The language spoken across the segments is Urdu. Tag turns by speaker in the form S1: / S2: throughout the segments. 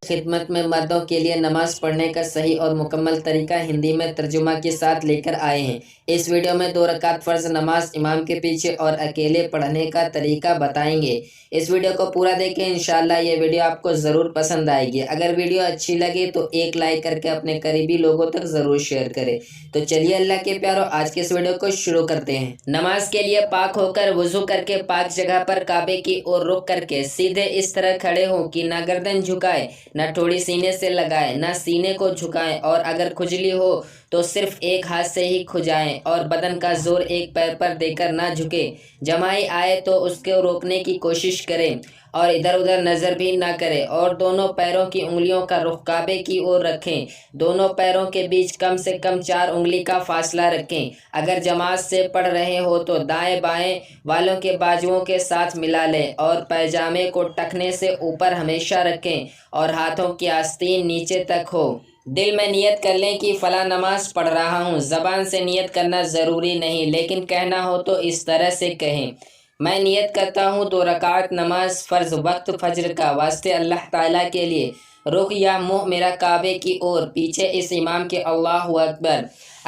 S1: خدمت میں مردوں کے لیے نماز پڑھنے کا صحیح اور مکمل طریقہ ہندی میں ترجمہ کے ساتھ لے کر آئے ہیں۔ اس ویڈیو میں 2 رکعت فرض نماز امام کے پیچھے اور اکیلے پڑھنے کا طریقہ بتائیں گے۔ اس ویڈیو کو پورا دیکھیں، انشاءاللہ یہ ویڈیو آپ کو ضرور پسند آئے گی۔ اگر ویڈیو اچھی لگے تو ایک لائک کر کے اپنے قریبی لوگوں تک ضرور شیئر کریں۔ تو چلیے اللہ کے پیارو، آج کے اس ویڈیو کو شروع کرتے ہیں۔ نماز کے لیے پاک ہو کر وضو کر کے پاک جگہ پر کعبے کی اور رخ کر کے سیدھے اس طرح کھڑے ہوں کہ نہ گردن جھکائے، نہ ٹھوڑی سینے سے لگائے، نہ سینے کو جھکائیں، اور اگر کھجلی ہو تو صرف ایک ہاتھ سے ہی کھجائیں اور بدن کا زور ایک پیر پر دے کر نہ جھکے۔ جمائی آئے تو اس کو روکنے کی کوشش کریں اور ادھر ادھر نظر بھی نہ کریں، اور دونوں پیروں کی انگلیوں کا رخ کعبے کی اور رکھیں۔ دونوں پیروں کے بیچ کم سے کم 4 انگلی کا فاصلہ رکھیں۔ اگر جماعت سے پڑھ رہے ہو تو دائیں بائیں والوں کے بازوؤں کے ساتھ ملا لیں اور پائجامے کو ٹخنے سے اوپر ہمیشہ رکھیں اور ہاتھوں کی آستین نیچے تک ہو۔ دل میں نیت کر لیں کہ فلاں نماز پڑھ رہا ہوں۔ زبان سے نیت کرنا ضروری نہیں، لیکن کہنا ہو تو اس طرح سے کہیں: میں نیت کرتا ہوں 2 رکعت نماز فرض وقت فجر کا واسطے اللہ تعالیٰ کے لیے، رخ یا منہ میرا کعبے کی اور، پیچھے اس امام کے اللہ اکبر۔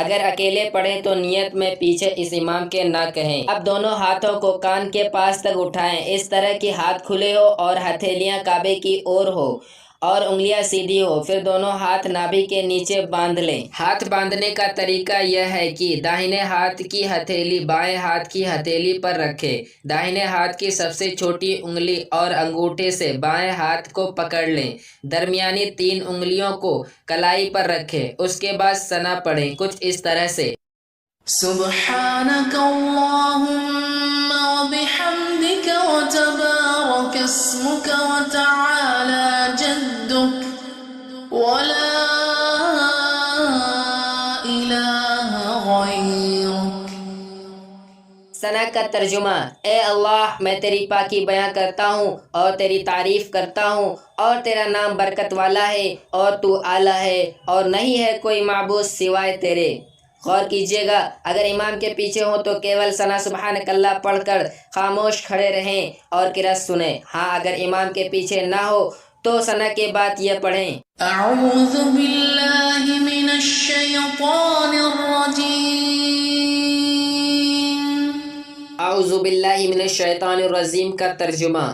S1: اگر اکیلے پڑھیں تو نیت میں پیچھے اس امام کے نہ کہیں۔ اب دونوں ہاتھوں کو کان کے پاس تک اٹھائیں، اس طرح کہ ہاتھ کھلے ہو اور ہتھیلیاں کعبے کی اور ہو اور انگلیاں سیدھی ہو۔ پھر دونوں ہاتھ نابی کے نیچے باندھ لیں۔ ہاتھ باندھنے کا طریقہ یہ ہے کہ داہنے ہاتھ کی ہتھیلی بائیں ہاتھ کی ہتھیلی پر رکھیں، داہنے ہاتھ کی سب سے چھوٹی انگلی اور انگوٹھے سے بائیں ہاتھ کو پکڑ لیں، درمیانی 3 انگلیوں کو کلائی پر رکھیں۔ اس کے بعد ثنا پڑھیں کچھ اس طرح سے:
S2: سبحانك اللهم وبحمدك وتبارك اسمك وتعالى جدك ولا إله غيرك۔
S1: ثنا کا ترجمہ: اے اللہ، میں تیری پاکی بیان کرتا ہوں اور تیری تعریف کرتا ہوں، اور تیرا نام برکت والا ہے اور تو اعلیٰ ہے اور نہیں ہے کوئی معبود سوائے تیرے۔ غور کیجیے گا، اگر امام کے پیچھے ہوں تو کیول ثنا سبحانک اللہ پڑھ کر خاموش کھڑے رہیں اور قرأت سنیں۔ ہاں، اگر امام کے پیچھے نہ ہو تو ثنا کے بعد یہ پڑھیں:
S2: اعوذ باللہ من الشیطان الرجیم۔
S1: اعوذ باللہ من الشیطان الرجیم کا ترجمہ: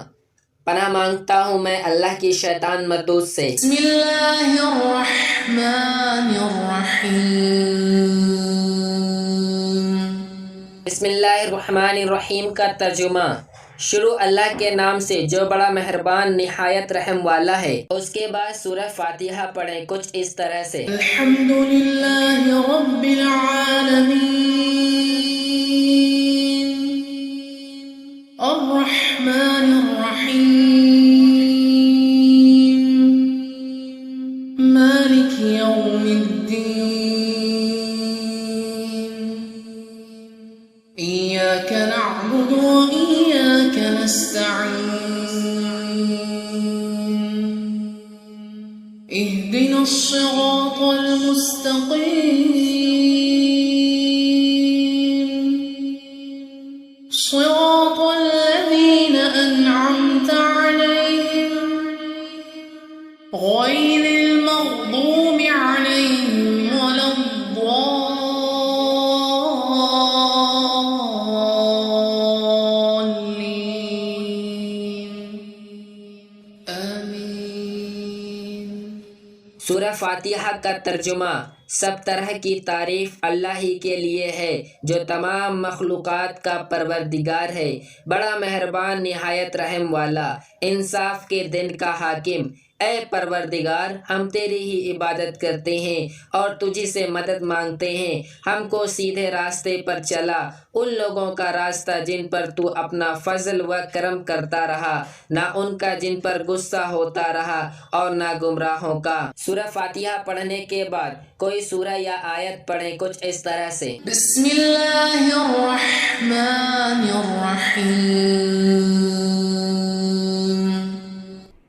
S1: پناہ مانگتا ہوں میں اللہ کی شیطان مردود سے۔
S2: بسم اللہ الرحمن الرحیم۔
S1: بسم اللہ الرحمن الرحیم کا ترجمہ: شروع اللہ کے نام سے جو بڑا مہربان نہایت رحم والا ہے۔ اس کے بعد سورہ فاتحہ پڑھیں کچھ اس طرح سے:
S2: الحمد للہ رب العالمین، الرحمن الرحیم، مالک یوم الدین، إياك نعبد وإياك نستعين، اهدنا الصراط المستقيم، صراط الذين أنعمت عليهم غير المغضوب عليهم ولا
S1: سورہ فاتحہ کا ترجمہ: سب طرح کی تعریف اللہ ہی کے لیے ہے جو تمام مخلوقات کا پروردگار ہے، بڑا مہربان نہایت رحم والا، انصاف کے دن کا حاکم۔ اے پروردگار، ہم تیری ہی عبادت کرتے ہیں اور تجھی سے مدد مانگتے ہیں۔ ہم کو سیدھے راستے پر چلا، ان لوگوں کا راستہ جن پر تو اپنا فضل و کرم کرتا رہا، نہ ان کا جن پر غصہ ہوتا رہا اور نہ گمراہوں کا۔ سورہ فاتحہ پڑھنے کے بعد کوئی سورہ یا آیت پڑھیں کچھ اس طرح سے:
S2: بسم اللہ الرحمن الرحیم،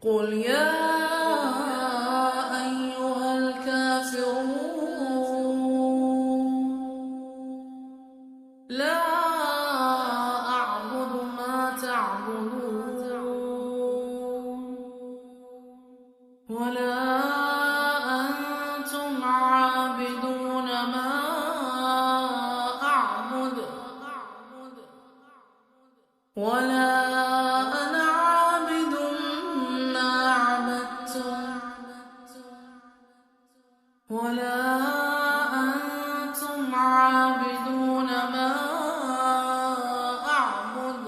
S2: قل یا ایہا الکافرون لا اعبد ما تعبدون ولا عابدون ما أعبد ولا أنا عابد ما عبدتم ولا أنتم عابدون ما أعبد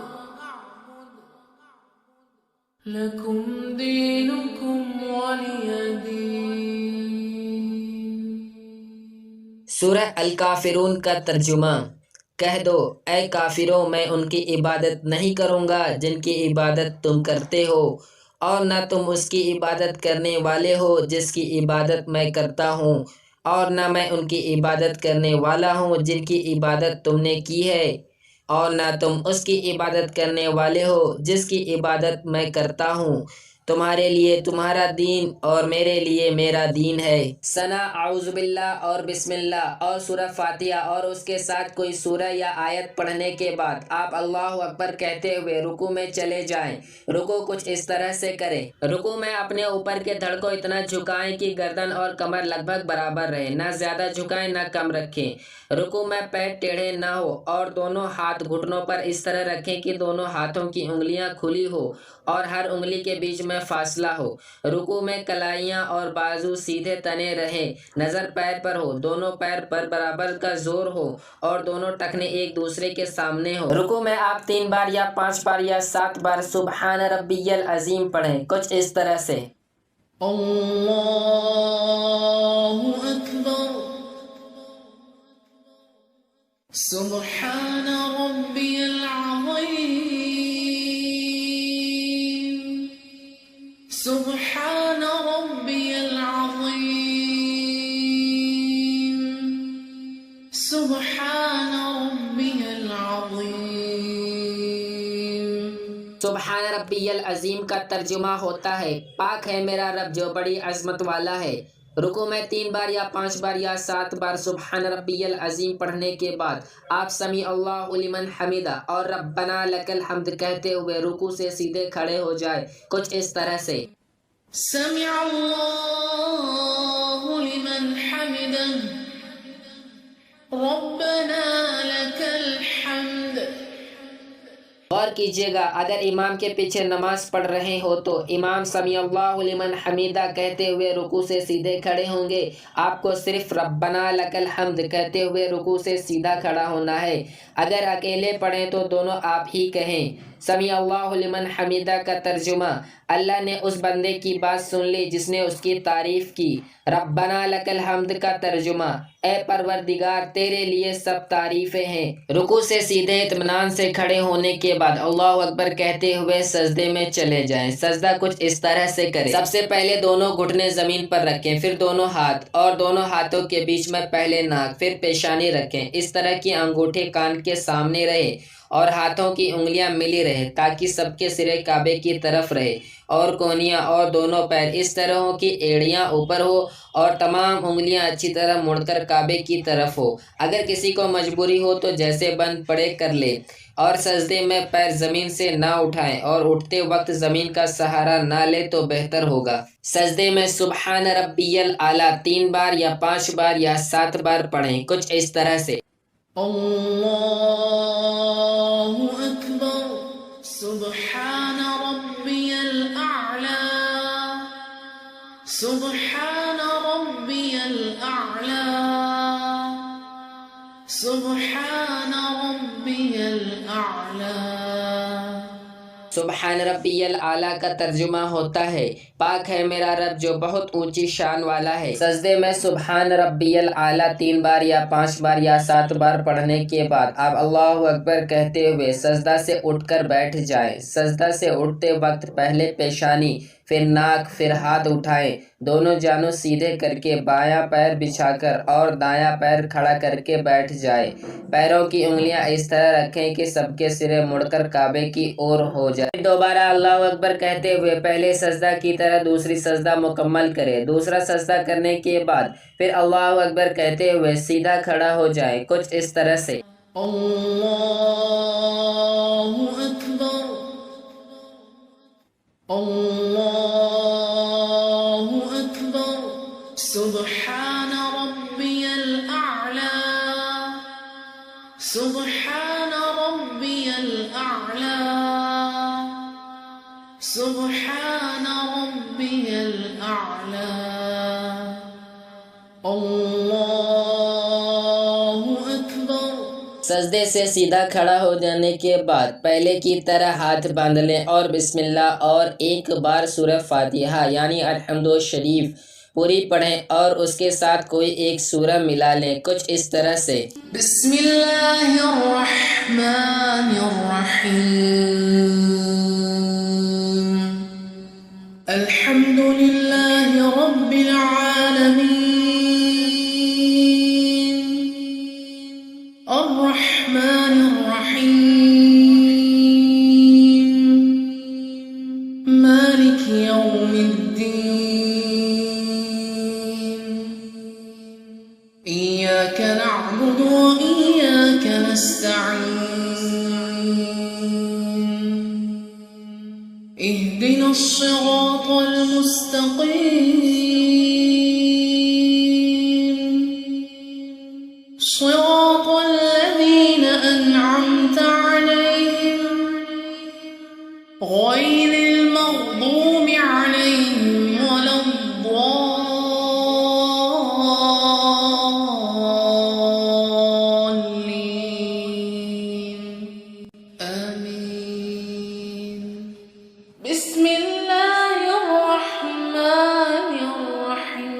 S2: لكم دينكم ولي دين.
S1: سورہ الکافرون کا ترجمہ. کہہ دو اے کافروں میں ان کی عبادت نہیں کروں گا جن کی عبادت تم کرتے ہو، اور نہ تم اس کی عبادت کرنے والے ہو جس کی عبادت میں کرتا ہوں، اور نہ میں ان کی عبادت کرنے والا ہوں جن کی عبادت تم نے کی ہے، اور نہ تم اس کی عبادت کرنے والے ہو جس کی عبادت میں کرتا ہوں. تمہارے لیے تمہارا دین اور میرے لیے میرا دین ہے. ثنا اعوذ باللہ اور بسم اللہ اور سورہ فاتحہ اور اس کے ساتھ کوئی سورہ یا آیت پڑھنے کے بعد آپ اللہ اکبر کہتے ہوئے رکوع میں چلے جائیں. رکوع کچھ اس طرح سے کریں. رکوع میں اپنے اوپر کے دھڑ کو اتنا جھکائیں کہ گردن اور کمر لگ بھگ برابر رہے، نہ زیادہ جھکائیں نہ کم رکھیں. رکوع میں پیر ٹیڑھے نہ ہو اور دونوں ہاتھ گھٹنوں پر اس طرح رکھیں کہ دونوں ہاتھوں کی انگلیاں کھلی ہو اور ہر انگلی کے بیچ میں فاصلہ ہو. رکوع میں کلائیاں اور بازو سیدھے تنے رہیں، نظر پیر پر ہو، دونوں پیر پر برابر کا زور ہو اور دونوں ٹخنے ایک دوسرے کے سامنے ہو. رکوع میں آپ 3 بار یا 5 بار یا 7 بار سبحان ربی العظیم پڑھیں، کچھ اس طرح سے.
S2: اللہ اکبر سبحان ربی العظیم سبحان ربی العظیم سبحان ربی العظیم.
S1: سبحان ربی العظیم کا ترجمہ ہوتا ہے پاک ہے میرا رب جو بڑی عظمت والا ہے. رکوع میں 3 بار یا 5 بار یا 7 بار سبحان ربی العظیم پڑھنے کے بعد آپ سمیع اللہ لمن حمدہ اور ربنا لک الحمد کہتے ہوئے رکوع سے سیدھے کھڑے ہو جائے، کچھ اس طرح سے.
S2: سمع اللہ لمن حمدہ ربنا لک الحمد.
S1: غور کیجیے گا اگر امام کے پیچھے نماز پڑھ رہے ہو تو امام سمیع اللہ لمن حمیدہ کہتے ہوئے رکوع سے سیدھے کھڑے ہوں گے، آپ کو صرف ربنا لک الحمد کہتے ہوئے رکوع سے سیدھا کھڑا ہونا ہے. اگر اکیلے پڑھیں تو دونوں آپ ہی کہیں. سمیع اللہ لمن حمیدہ کا ترجمہ: اللہ نے اس بندے کی بات سن لی جس نے اس کی تعریف کی. ربنا لک الحمد کا ترجمہ: اے پروردگار تیرے لیے سب تعریفیں ہیں. رکوع سے سیدھے اطمینان سے کھڑے ہونے کے بعد اللہ اکبر کہتے ہوئے سجدے میں چلے جائیں. سجدہ کچھ اس طرح سے کریں. سب سے پہلے دونوں گھٹنے زمین پر رکھیں، پھر دونوں ہاتھ اور دونوں ہاتھوں کے بیچ میں پہلے ناک پھر پیشانی رکھیں. اس طرح کی انگوٹھے کان کے سامنے رہے اور ہاتھوں کی انگلیاں ملی رہے تاکہ سب کے سرے کعبے کی طرف رہے اور کونیاں اور دونوں پیر اس طرح ہو کہ ایڑیاں اوپر ہو اور تمام انگلیاں اچھی طرح مڑ کر کعبے کی طرف ہو. اگر کسی کو مجبوری ہو تو جیسے بند پڑے کر لے اور سجدے میں پیر زمین سے نہ اٹھائیں اور اٹھتے وقت زمین کا سہارا نہ لے تو بہتر ہوگا. سجدے میں سبحان ربی الاعلیٰ 3 بار یا 5 بار یا 7 بار پڑھیں، کچھ اس طرح سے.
S2: اللہ اکبر سبحان ربی الاعلی سبحان ربی الاعلی سبحان ربی الاعلی.
S1: سبحان ربی الاعلیٰ کا ترجمہ ہوتا ہے پاک ہے میرا رب جو بہت اونچی شان والا ہے. سجدے میں سبحان ربی الاعلیٰ 3 بار یا 5 بار یا 7 بار پڑھنے کے بعد آپ اللہ اکبر کہتے ہوئے سجدہ سے اٹھ کر بیٹھ جائیں. سجدہ سے اٹھتے وقت پہلے پیشانی پھر ناک پھر ہاتھ اٹھائیں. دونوں جانوں سیدھے کر کے بایاں پیر بچھا کر اور دایاں پیر کھڑا کر کے بیٹھ جائیں. پیروں کی انگلیاں اس طرح رکھیں کہ سب کے سرے مڑ کر کعبے کی اور ہو جائے. دوبارہ اللہ اکبر کہتے ہوئے پہلے سجدہ کی طرح دوسری سجدہ مکمل کریں. دوسرا سجدہ کرنے کے بعد پھر اللہ اکبر کہتے ہوئے سیدھا کھڑا ہو جائیں، کچھ اس طرح سے.
S2: اللہ اکبر اللہ اکبر سبحان ربی سبحان ربي الأعلى سبحان ربي الأعلى اللہ اکبر۔
S1: سجدے سے سیدھا کھڑا ہو جانے کے بعد پہلے کی طرح ہاتھ باندھ لیں اور بسم اللہ اور ایک بار سورہ فاتحہ یعنی الحمد شریف پوری پڑھیں اور اس کے ساتھ کوئی ایک سورہ ملا لیں کچھ اس طرح سے:
S2: بسم اللہ الرحمن الرحیم الحمد للہ رب العالمین الرحمن الرحیم مالک یوم الدین إياك نعبد وإياك نستعين اهدنا الصراط المستقيم صراط الذين أنعمت عليهم غير المغضوب عليهم ولا الضالين آمين۔ بسم الله الرحمن الرحيم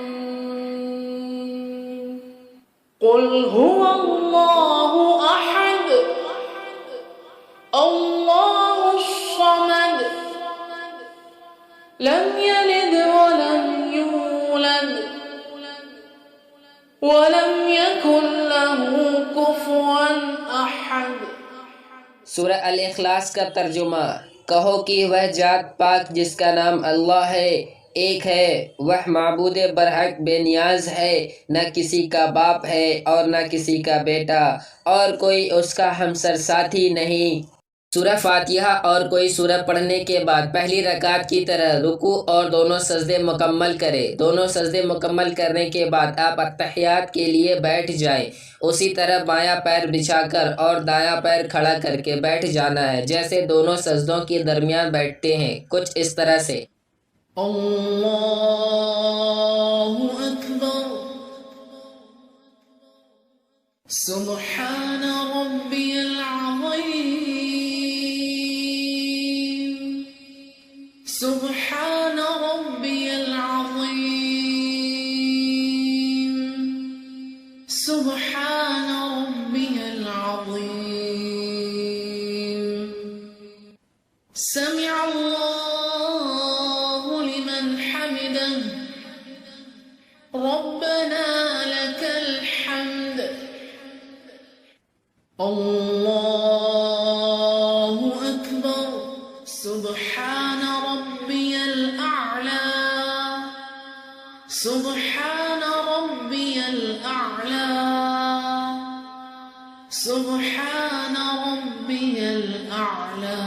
S2: قل هو الله أحد الله الصمد لم يلد ولم يولد ولم يكن له كفوا أحد۔
S1: سورہ الاخلاص کا ترجمہ: کہو کہ وہ ذات پاک جس کا نام اللہ ہے ایک ہے، وہ معبود برحق بے نیاز ہے، نہ کسی کا باپ ہے اور نہ کسی کا بیٹا اور کوئی اس کا ہمسر ساتھی نہیں۔ سورہ فاتحہ اور کوئی سورہ پڑھنے کے بعد پہلی رکعت کی طرح رکوع اور دونوں سجدے مکمل کریں۔ دونوں سجدے مکمل کرنے کے بعد آپ اتحیات کے لیے بیٹھ جائیں۔ اسی طرح بایاں پیر بچھا کر اور دایاں پیر کھڑا کر کے بیٹھ جانا ہے جیسے دونوں سجدوں کے درمیان بیٹھتے ہیں کچھ اس طرح سے:
S2: اللہ اکبر سبحان ربی العظیم سبحان ربی العظیم سبحان ربی العظیم سمع اللہ لمن حمده ربنا لك الحمد اللہ اکبر سبحان ربی الاعلی سبحان ربی الاعلی سبحان ربی الاعلی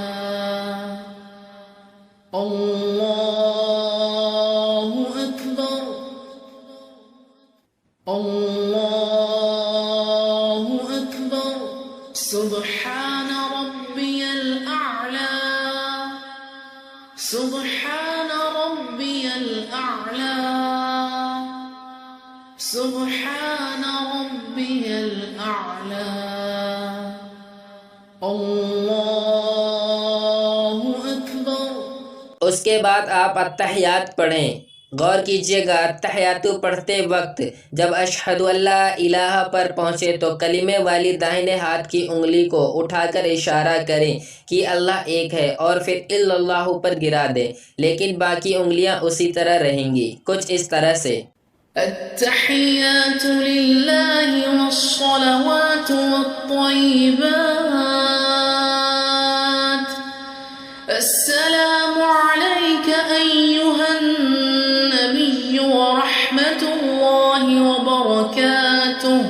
S2: اللہ اکبر اللہ اکبر سبحان ربی الاعلی سبحان ربی الاعلی سبحان ربی الاعلی اللہ اکبر۔
S1: اس کے بعد آپ اتحیات پڑھیں۔ غور کیجیے گا اتحیات پڑھتے وقت جب اشہد ان لا الہ پر پہنچے تو کلمے والی داہنے ہاتھ کی انگلی کو اٹھا کر اشارہ کریں کہ اللہ ایک ہے اور پھر الا اللہ پر گرا دیں، لیکن باقی انگلیاں اسی طرح رہیں گی کچھ اس طرح سے:
S2: التحيات لله والصلوات والطيبات السلام عليك أيها النبي ورحمة الله وبركاته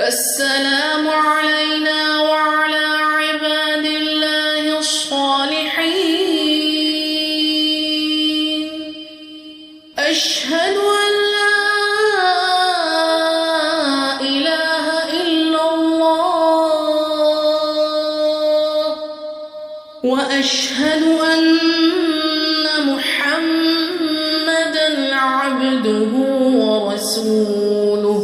S2: السلام علينا وعلى عباد الله الصالحين أشهد أن لا إله إلا الله وأشهد أن محمدا عبده ورسوله.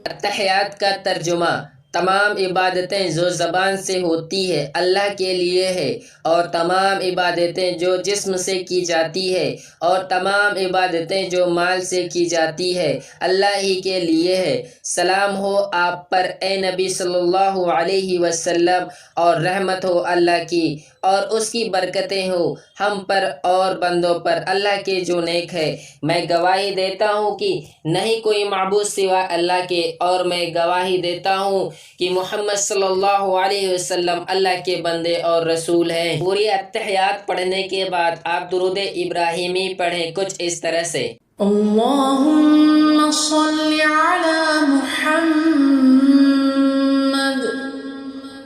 S1: التحیات کا ترجمہ: تمام عبادتیں جو زبان سے ہوتی ہے اللہ کے لیے ہے، اور تمام عبادتیں جو جسم سے کی جاتی ہے اور تمام عبادتیں جو مال سے کی جاتی ہے اللہ ہی کے لیے ہے۔ سلام ہو آپ پر اے نبی صلی اللہ علیہ وسلم، اور رحمت ہو اللہ کی اور اس کی برکتیں ہو ہم پر اور بندوں پر اللہ کے جو نیک ہے۔ میں گواہی دیتا ہوں کہ نہیں کوئی معبود سوا اللہ کے، اور میں گواہی دیتا ہوں کہ محمد صلی اللہ علیہ وسلم اللہ کے بندے اور رسول ہیں۔ پوری التحیات پڑھنے کے بعد آپ درود ابراہیمی پڑھیں کچھ اس طرح سے:
S2: اللهم صل على محمد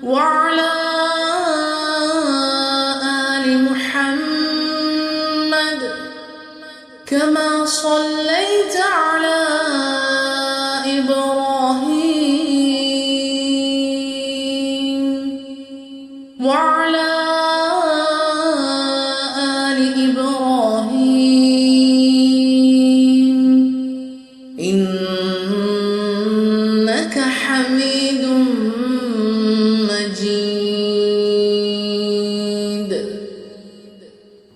S2: وعلى آل محمد كما صليت على إبراهيم وعلى آل إبراهيم إنك حميد مجيد.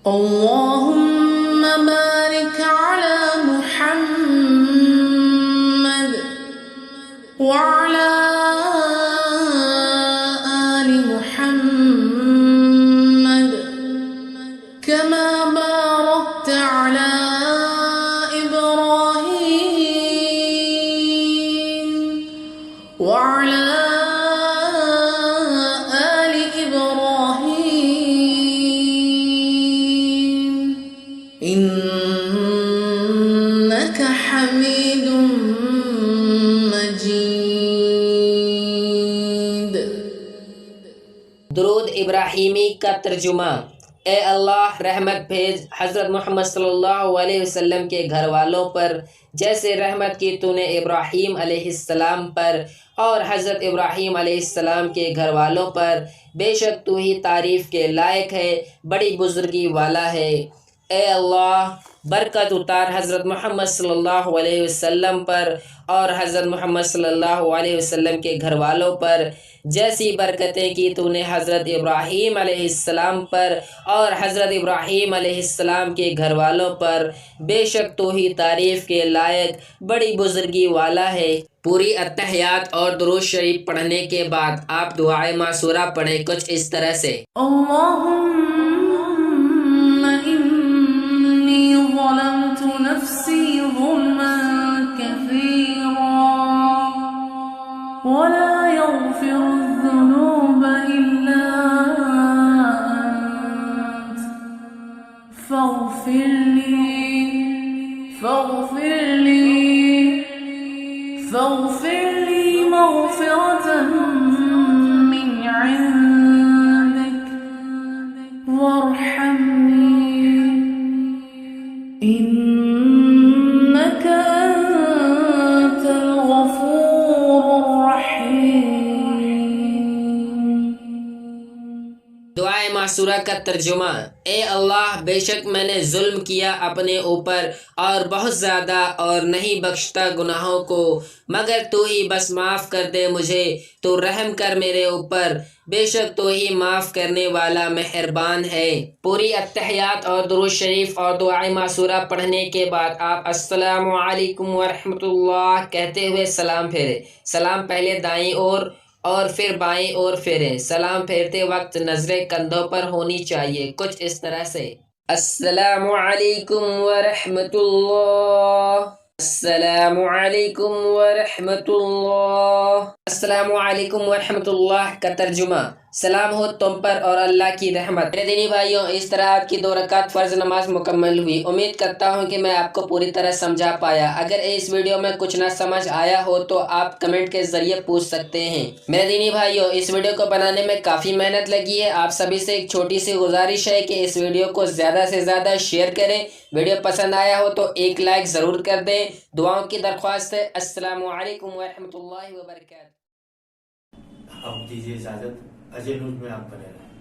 S2: اللهم بارك على محمد وعلى آل محمد كما باركت على إبراهيم وعلى آل إبراهيم إنك حميد مجيد.
S1: درود ابراہیمی کا ترجمہ: اے اللہ رحمت بھیج حضرت محمد صلی اللہ علیہ وسلم کے گھر والوں پر جیسے رحمت کی تو نے ابراہیم علیہ السلام پر اور حضرت ابراہیم علیہ السلام کے گھر والوں پر، بے شک تو ہی تعریف کے لائق ہے، بڑی بزرگی والا ہے۔ اے اللہ برکت اتار حضرت محمد صلی اللہ علیہ وسلم پر اور حضرت محمد صلی اللہ علیہ وسلم کے گھر والوں پر جیسی برکتیں کی تو نے حضرت ابراہیم علیہ السلام پر اور حضرت ابراہیم علیہ السلام کے گھر والوں پر، بے شک تو ہی تعریف کے لائق بڑی بزرگی والا ہے۔ پوری التحیات اور درود شریف پڑھنے کے بعد آپ دعائے معصورہ پڑھیں کچھ اس طرح سے:
S2: اللهم إني ظلمت نفسي ظلما كثيرا ولا يغفر الذنوب إلا أنت فاغفر لي مغفرة من عندك وارحمني إنك أنت الغفور الرحيم.
S1: دعائے معصورہ کا ترجمہ: اے اللہ بے شک میں نے ظلم کیا اپنے اوپر اور بہت زیادہ، اور نہیں بخشتا گناہوں کو مگر تو ہی، بس معاف کر دے مجھے، تو رحم کر میرے اوپر، بے شک تو ہی معاف کرنے والا مہربان ہے۔ پوری التحیات اور درود شریف اور دعائے معصورہ پڑھنے کے بعد آپ السلام علیکم ورحمۃ اللہ کہتے ہوئے سلام پھیریں۔ سلام پہلے دائیں اور پھر بائیں اور پھیریں۔ سلام پھیرتے وقت نظریں کندھوں پر ہونی چاہیے کچھ اس طرح سے: السلام علیکم ورحمۃ اللہ، السلام علیکم ورحمۃ اللہ۔ السلام علیکم ورحمۃ اللہ کا ترجمہ: سلام ہو تم پر اور اللہ کی رحمت۔ میرے دینی بھائیوں، اس طرح آپ کی 2 رکعت فرض نماز مکمل ہوئی۔ امید کرتا ہوں کہ میں آپ کو پوری طرح سمجھا پایا۔ اگر اس ویڈیو میں کچھ نہ سمجھ آیا ہو تو آپ کمنٹ کے ذریعے پوچھ سکتے ہیں۔ میرے دینی بھائیوں، اس ویڈیو کو بنانے میں کافی محنت لگی ہے۔ آپ سبھی سے ایک چھوٹی سی گزارش ہے کہ اس ویڈیو کو زیادہ سے زیادہ شیئر کریں۔ ویڈیو پسند آیا ہو تو ایک لائک ضرور کر دیں۔ دعاؤں کی درخواست ہے۔ السلام علیکم ورحمۃ اللہ وبرکاتہ۔
S3: اب دیجیے اجازت، اجے نوز میں آپ بنے رہیں۔